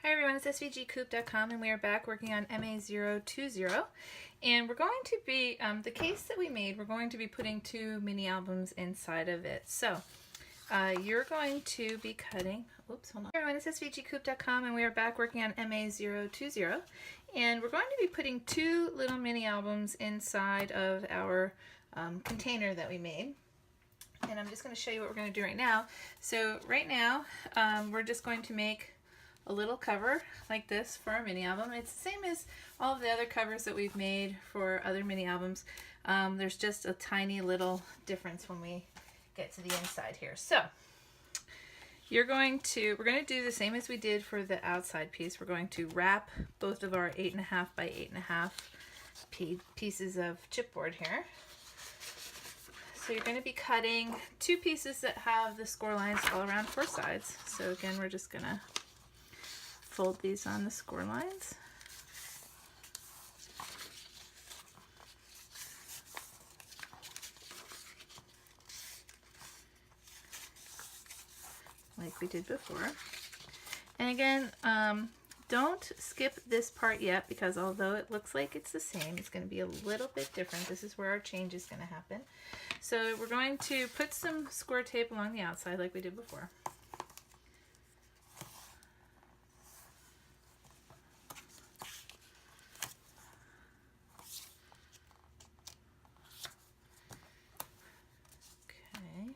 Hi everyone, it's svgcoop.com and we are back working on MA020, and we're going to be, the case that we made, we're going to be putting 2 mini albums inside of it. So you're going to be cutting, oops, hold on. Hi everyone, it's svgcoop.com and we are back working on MA020, and we're going to be putting 2 little mini albums inside of our container that we made. And I'm just going to show you what we're going to do right now. So right now we're just going to make a little cover like this for our mini album. It's the same as all of the other covers that we've made for other mini albums. There's just a tiny little difference when we get to the inside here. So we're going to do the same as we did for the outside piece. We're going to wrap both of our 8.5 by 8.5 pieces of chipboard here. So you're going to be cutting 2 pieces that have the score lines all around 4 sides. So again, we're just going to fold these on the score lines. Like we did before. And again, don't skip this part yet, because although it looks like it's the same, it's going to be a little bit different. This is where our change is going to happen. So we're going to put some score tape along the outside like we did before. Okay.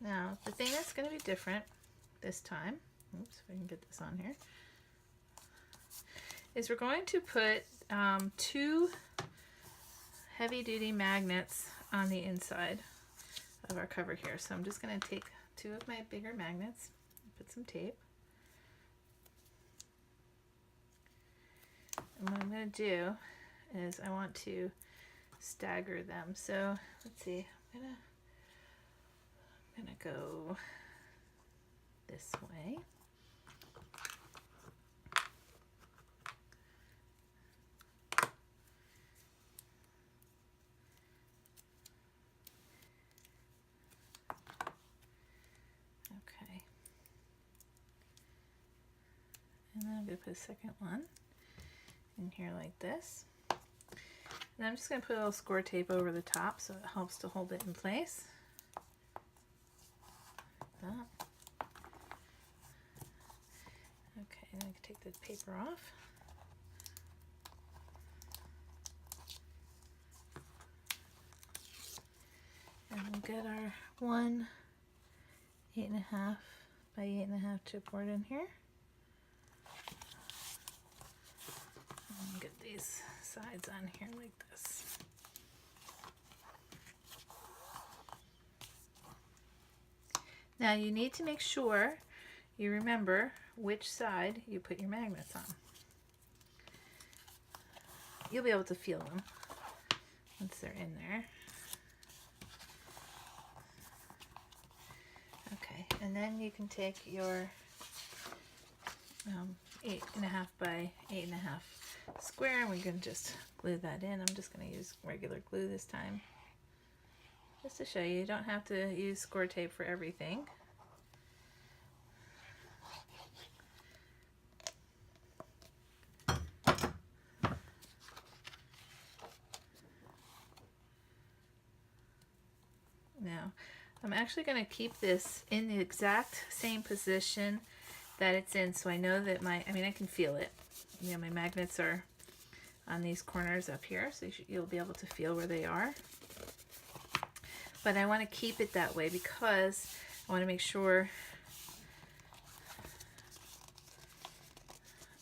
Now, the thing that's going to be different this time, oops, if I can get this on here, is we're going to put 2 heavy-duty magnets on the inside of our cover here. So I'm just going to take 2 of my bigger magnets and put some tape. And what I'm going to do is I want to stagger them. So let's see, I'm gonna go this way. Okay. And then I'm gonna put a second one in here like this. And I'm just gonna put a little score tape over the top so it helps to hold it in place. That. Okay, and I can take the paper off. And we'll get our 1 8.5 by 8.5 chipboard in here. And get these sides on here like this. Now you need to make sure you remember which side you put your magnets on. You'll be able to feel them once they're in there. Okay, and then you can take your 8.5 by 8.5 square, and we can just glue that in. I'm just going to use regular glue this time, just to show you. You don't have to use score tape for everything. Now, I'm actually going to keep this in the exact same position that it's in, so I know that I can feel it. You know, my magnets are on these corners up here, so you'll be able to feel where they are. But I want to keep it that way because I want to make sure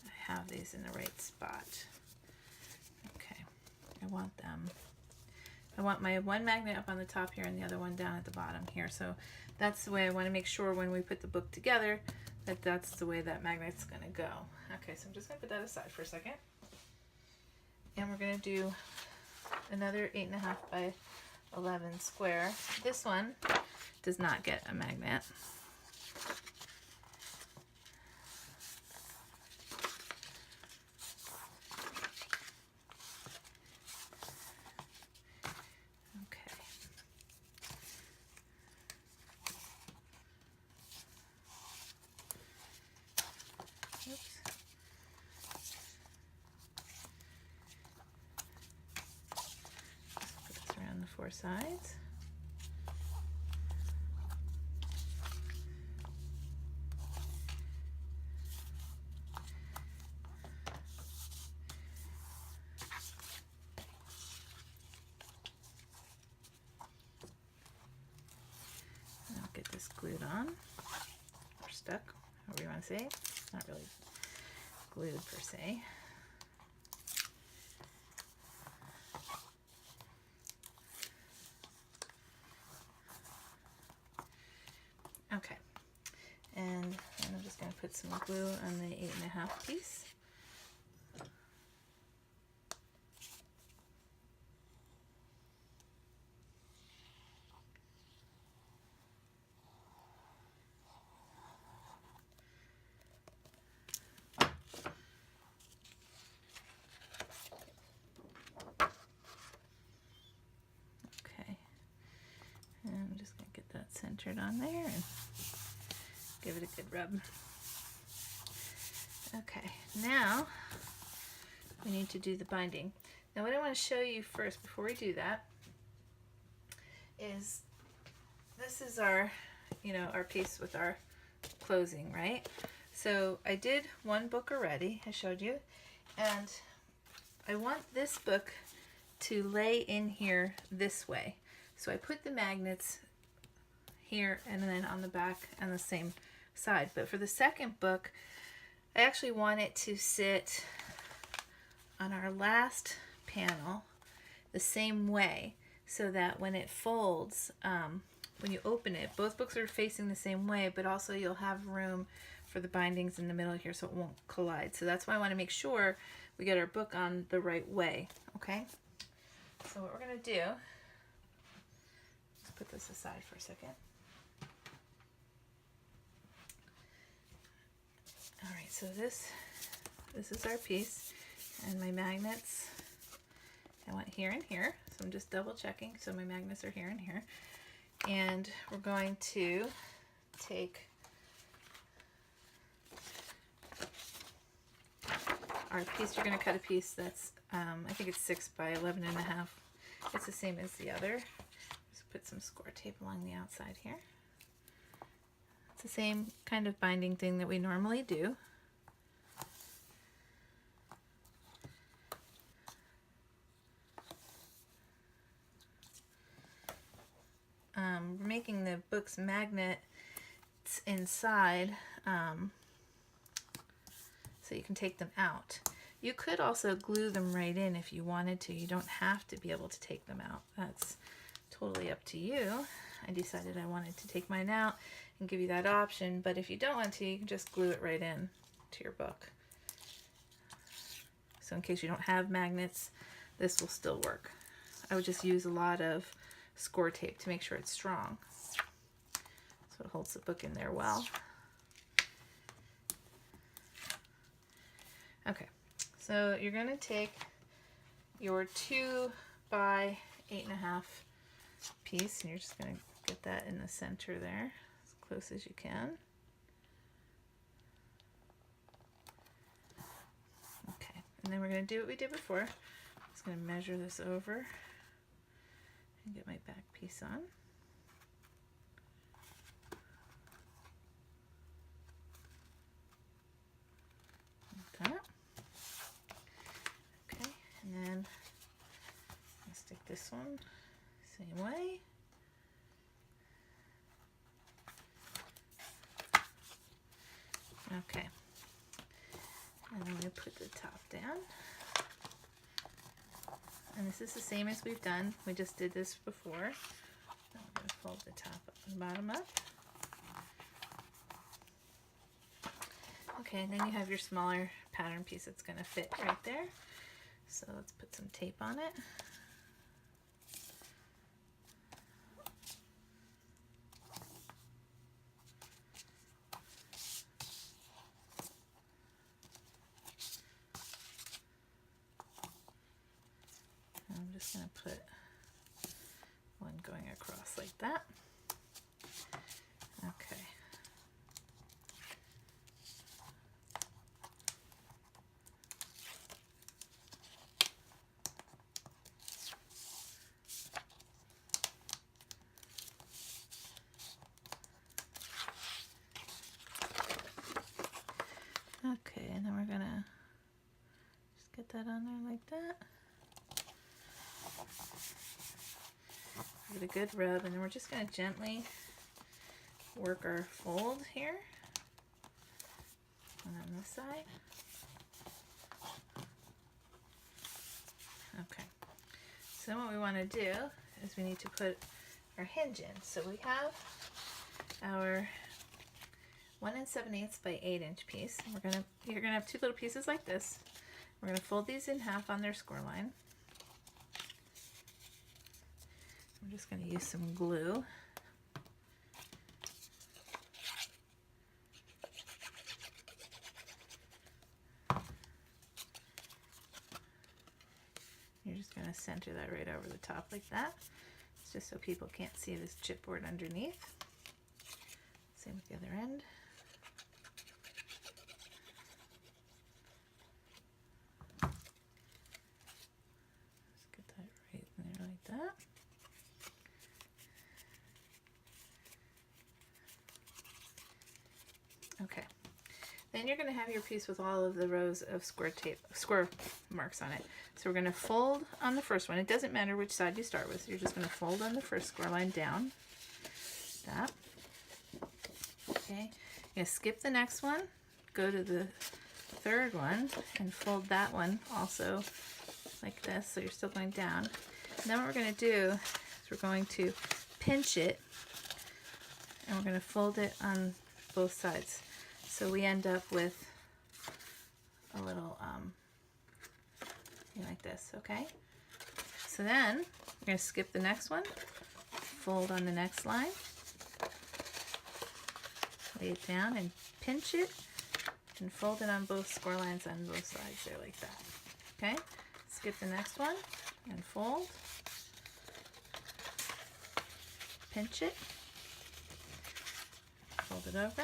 I have these in the right spot. Okay, I want my one magnet up on the top here and the other one down at the bottom here. So that's the way I want to make sure when we put the book together that that's the way that magnet's going to go. Okay, so I'm just going to put that aside for a second. And we're going to do another 8.5 by 11 square. This one does not get a magnet. 4 sides. And I'll get this glued on, or stuck, however you want to say. It's not really glued per se. Okay, and then I'm just going to put some glue on the 8.5 piece. Okay, and I'm just going to get that centered on there and give it a good rub. Okay, now we need to do the binding. Now what I want to show you first before we do that is this is our, our piece with our closing, right? So I did one book already, I showed you, and I want this book to lay in here this way. So I put the magnets here and then on the back and the same side. But for the second book, I actually want it to sit on our last panel the same way, so that when it folds, when you open it, both books are facing the same way, but also you'll have room for the bindings in the middle here so it won't collide. So that's why I want to make sure we get our book on the right way, okay? So what we're going to do, let's put this aside for a second. All right, so this is our piece, and my magnets I want here and here, so I'm just double checking, so my magnets are here and here. And we're going to take our piece. You're going to cut a piece that's, I think it's 6 by 11.5. It's the same as the other. Just put some score tape along the outside here. It's the same kind of binding thing that we normally do. We're making the book's magnets inside so you can take them out. You could also glue them right in if you wanted to. You don't have to be able to take them out. That's totally up to you. I decided I wanted to take mine out and give you that option, but if you don't want to, you can just glue it right in to your book. So in case you don't have magnets, this will still work. I would just use a lot of score tape to make sure it's strong, so it holds the book in there well. Okay, so you're going to take your 2 by 8.5 piece, and you're just going to get that in the center there as close as you can. Okay, and then we're going to do what we did before. I'm just going to measure this over and get my back piece on. Like that. Okay, and then I'll stick this one same way. Okay, and I'm going to put the top down. And this is the same as we've done. We just did this before. I'm going to fold the top up and bottom up. Okay, and then you have your smaller pattern piece that's going to fit right there. So let's put some tape on it. I'm just going to put one going across like that. Okay. Give it a good rub, and then we're just going to gently work our fold here. And on this side. Okay. So then what we want to do is we need to put our hinge in. So we have our 1 7/8 by 8" piece. You're gonna have two little pieces like this. We're gonna fold these in half on their score line. I'm just gonna use some glue. You're just gonna center that right over the top like that. It's just so people can't see this chipboard underneath. Same with the other end. That. Okay, then you're going to have your piece with all of the rows of square marks on it. So we're going to fold on the first one. It doesn't matter which side you start with. You're just going to fold on the first score line down. That. Okay, you're going to skip the next one, go to the third one, and fold that one also like this. So you're still going down. And then what we're going to do is we're going to pinch it, and we're going to fold it on both sides. So we end up with a little like this, okay? So then we're going to skip the next one, fold on the next line, lay it down and pinch it, and fold it on both score lines on both sides there like that, okay? Skip the next one and fold. Pinch it, fold it over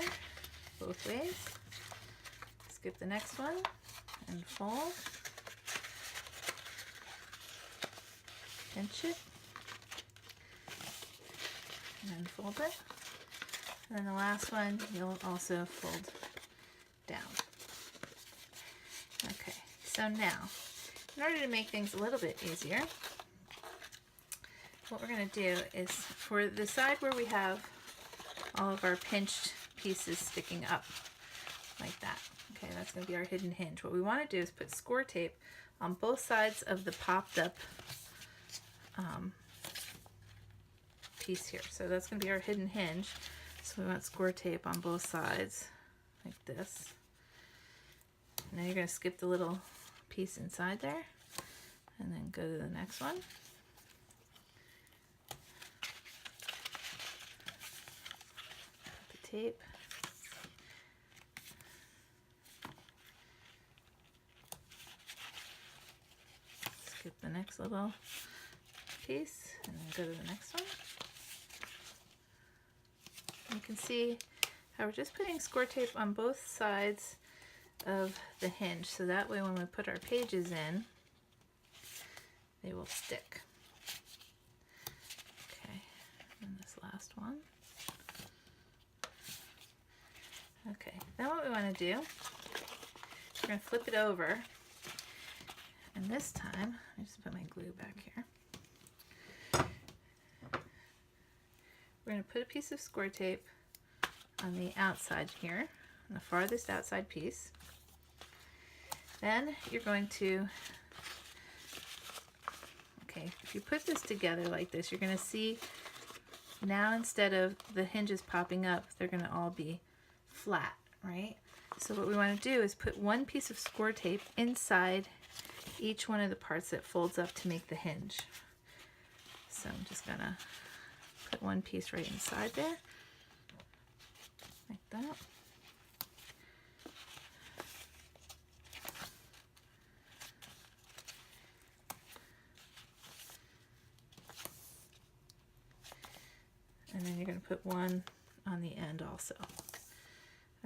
both ways, skip the next one and fold, pinch it, and then fold it, and then the last one you'll also fold down. Okay, so now in order to make things a little bit easier, what we're going to do is for the side where we have all of our pinched pieces sticking up like that, okay, that's going to be our hidden hinge. What we want to do is put score tape on both sides of the popped up piece here. So that's going to be our hidden hinge. So we want score tape on both sides like this. Now you're going to skip the little piece inside there and then go to the next one. Tape. Skip the next little piece and then go to the next one. You can see how we're just putting score tape on both sides of the hinge, so that way when we put our pages in, they will stick. Okay, and this last one. Okay, then what we want to do, we're going to flip it over, and this time, let me just put my glue back here. We're going to put a piece of score tape on the outside here, on the farthest outside piece. Then you're going to, okay, if you put this together like this, you're going to see now instead of the hinges popping up, they're going to all be flat, right? So what we want to do is put one piece of score tape inside each one of the parts that folds up to make the hinge. So I'm just gonna put one piece right inside there, like that. And then you're gonna put one on the end also.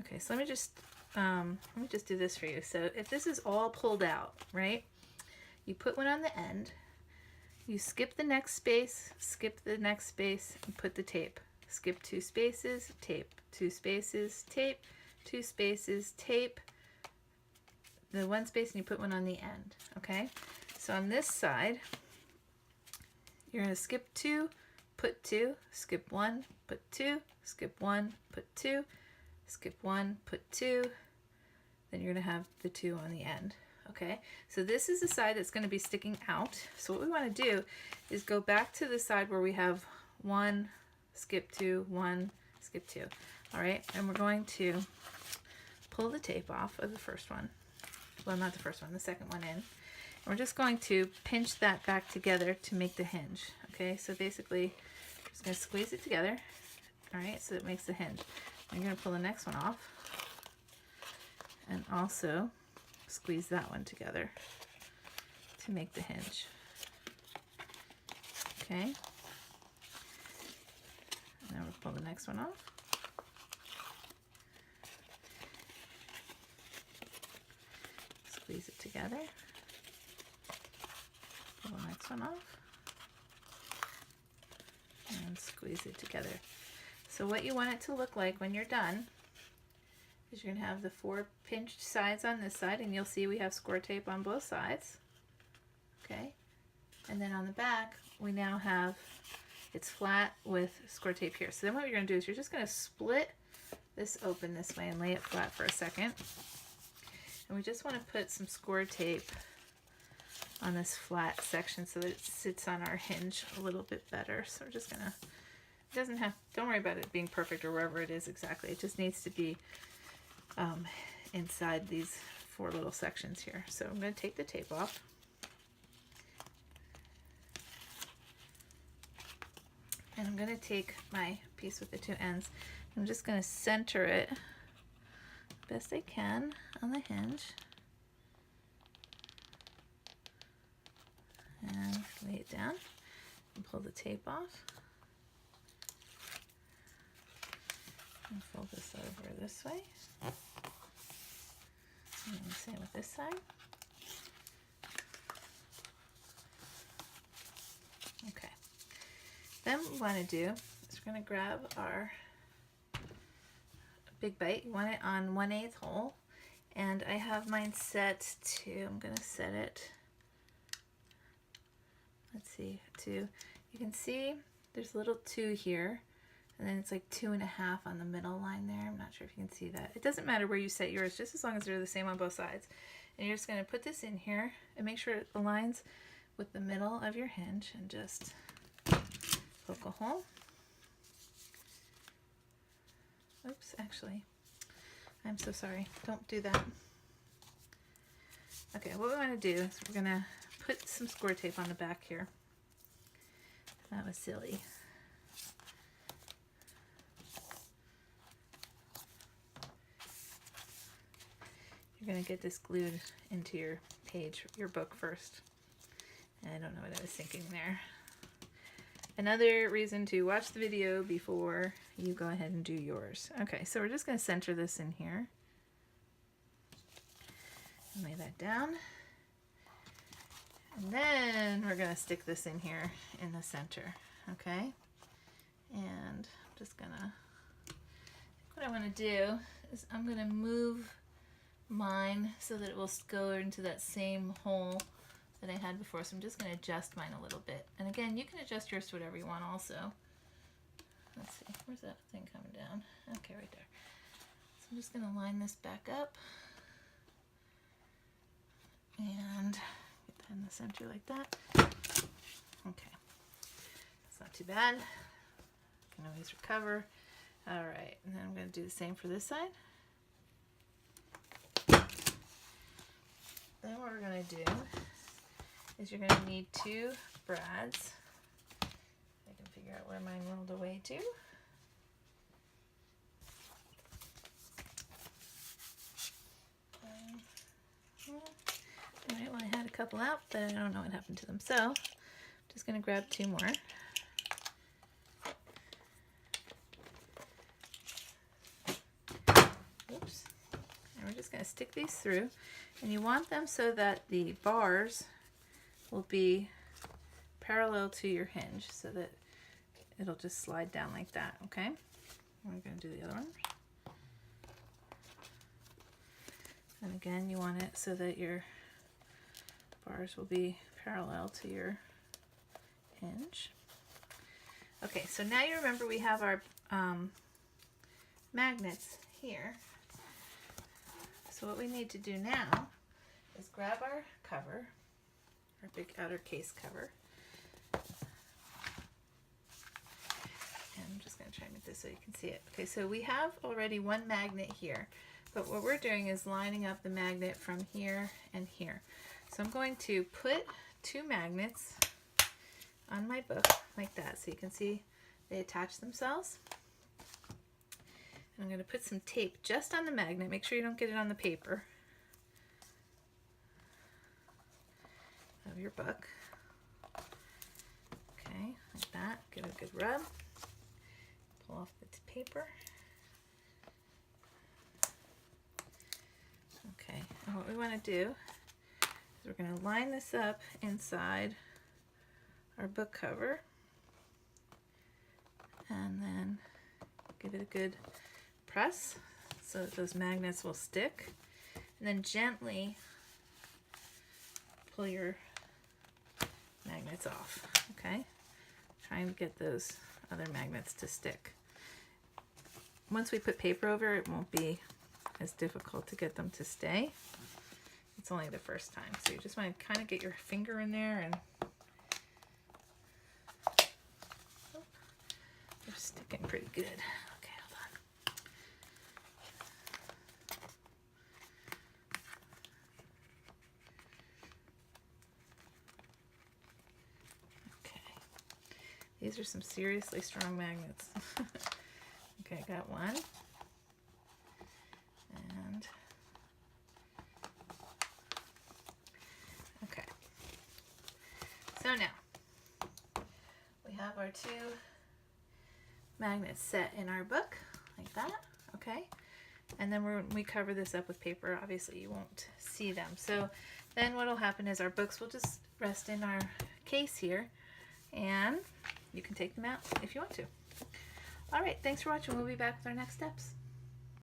Okay, so let me just do this for you. So if this is all pulled out, right, you put one on the end, you skip the next space, skip the next space, and put the tape. Skip 2 spaces, tape, 2 spaces, tape, 2 spaces, tape, the 1 space, and you put one on the end, okay? So on this side, you're going to skip 2, put 2, skip 1, put 2, skip 1, put 2, skip 1, put 2, then you're going to have the 2 on the end. Okay, so this is the side that's going to be sticking out. So what we want to do is go back to the side where we have 1, skip 2, 1, skip 2. All right, and we're going to pull the tape off of the first one. Well, not the first one, the second one in. And we're just going to pinch that back together to make the hinge. Okay, so basically, I'm just going to squeeze it together. All right, so it makes the hinge. I'm going to pull the next one off. And also squeeze that one together to make the hinge. Okay. Now we'll pull the next one off. Squeeze it together. Pull the next one off. And squeeze it together. So what you want it to look like when you're done is you're going to have the 4 pinched sides on this side, and you'll see we have score tape on both sides. Okay, and then on the back we now have it's flat with score tape here. So then what you're going to do is you're just going to split this open this way and lay it flat for a second. And we just want to put some score tape on this flat section so that it sits on our hinge a little bit better. So we're just going to, it doesn't have, don't worry about it being perfect or wherever it is exactly. It just needs to be inside these 4 little sections here. So I'm going to take the tape off. And I'm going to take my piece with the 2 ends. I'm just going to center it best I can on the hinge. And lay it down and pull the tape off. And fold this over this way. And same with this side. Okay. Then what we want to do is we're going to grab our big bite. You want it on 1/8 hole. And I have mine set to, I'm going to set it, let's see, to, you can see there's a little 2 here. And then it's like 2.5 on the middle line there. I'm not sure if you can see that. It doesn't matter where you set yours, just as long as they're the same on both sides. And you're just going to put this in here and make sure it aligns with the middle of your hinge and just poke a hole. Oops, actually, I'm so sorry. Don't do that. Okay, what we want to do is we're going to put some score tape on the back here. That was silly. You're going to get this glued into your page, your book first. And I don't know what I was thinking there. Another reason to watch the video before you go ahead and do yours. Okay, so we're just going to center this in here. And lay that down. And then we're going to stick this in here in the center. Okay? And I'm just going to, what I want to do is I'm going to move mine so that it will go into that same hole that I had before. So I'm just going to adjust mine a little bit. And again, you can adjust yours to whatever you want also. Let's see, where's that thing coming down? Okay, right there. So I'm just going to line this back up and get that in the center like that. Okay, that's not too bad. Can always recover. All right, and then I'm going to do the same for this side. Then what we're going to do is you're going to need 2 brads. I can figure out where mine rolled away to. Alright, well I had a couple out, but I don't know what happened to them. So I'm just going to grab 2 more. Oops. And we're just going to stick these through. And you want them so that the bars will be parallel to your hinge so that it'll just slide down like that, okay? We're going to do the other one. And again, you want it so that your bars will be parallel to your hinge. Okay, so now you remember we have our magnets here. So what we need to do now is grab our cover, our big outer case cover. And I'm just going to try and make this so you can see it. Okay, so we have already one magnet here, but what we're doing is lining up the magnet from here and here. So I'm going to put two magnets on my book like that so you can see they attach themselves. And I'm going to put some tape just on the magnet. Make sure you don't get it on the paper of your book. Okay, like that. Give it a good rub. Pull off the paper. Okay, and what we want to do is we're going to line this up inside our book cover and then give it a good press so that those magnets will stick, and then gently pull your magnets off. Okay, trying to get those other magnets to stick. Once we put paper over, it won't be as difficult to get them to stay. It's only the first time, so you just want to kind of get your finger in there and they're sticking pretty good. Okay, hold on. Okay, these are some seriously strong magnets. Okay, I got one. And okay. So now we have our two magnets set in our book like that. Okay. And then when we cover this up with paper, obviously you won't see them. So then what will happen is our books will just rest in our case here, and you can take them out if you want to. All right, thanks for watching. We'll be back with our next steps.